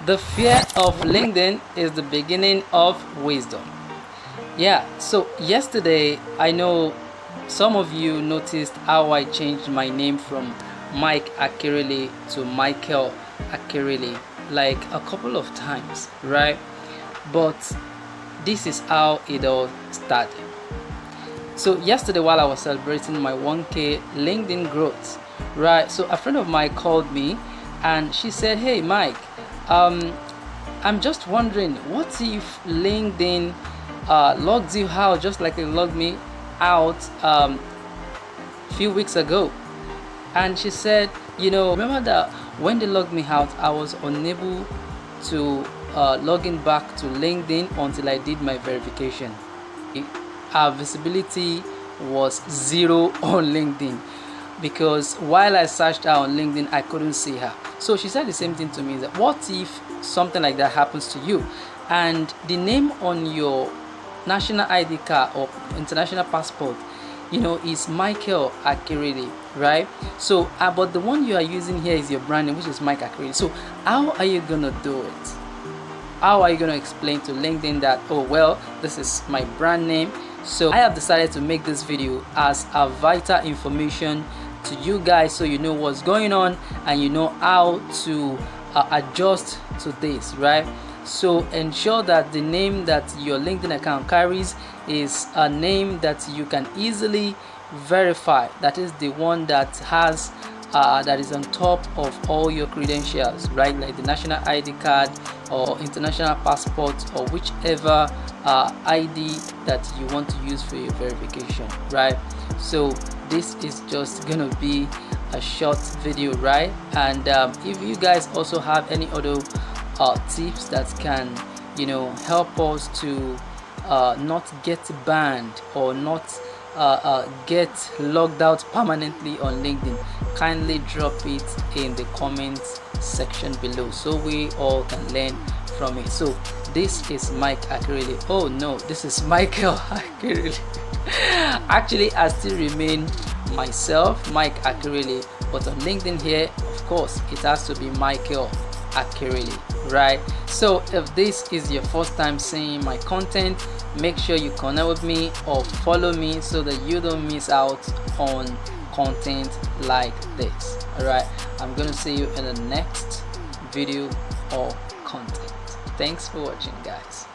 The fear of LinkedIn is the beginning of wisdom. Yeah, so yesterday I know some of you noticed how I changed my name from Mike Akirele to Michael Akirele like a couple of times, right? But this is how it all started. So yesterday while I was celebrating my 1K LinkedIn growth, right? So a friend of mine called me and she said, "Hey Mike, I'm just wondering, what if LinkedIn logged you out just like it logged me out a few weeks ago?" And she said, remember that when they logged me out, I was unable to log in back to LinkedIn until I did my verification. Our visibility was zero on LinkedIn because while I searched her on LinkedIn, I couldn't see her. So she said the same thing to me, that what if something like that happens to you and the name on your national ID card or international passport is Michael Akirele, right? So but the one you are using here is your brand name, which is Mike Akirele. So how are you gonna do it? How are you gonna explain to LinkedIn that, oh well, this is my brand name? So I have decided to make this video as a vital information to you guys, so you know what's going on and you know how to adjust to this, right? So ensure that the name that your LinkedIn account carries is a name that you can easily verify, that is the one that has that is on top of all your credentials, right? Like the national ID card or international passport or whichever ID that you want to use for your verification, right? So this is just gonna be a short video, right? And if you guys also have any other tips that can help us to not get banned or not get logged out permanently on LinkedIn, kindly drop it in the comments section below so we all can learn from it. So this is Mike Akirele. Oh no, this is Michael Akirele. Actually, I still remain myself, Mike Akirele, but on LinkedIn here, of course, it has to be Michael Akirele, right? So if this is your first time seeing my content, make sure you connect with me or follow me so that you don't miss out on content like this. All right, I'm gonna see you in the next video or content. Thanks for watching, guys.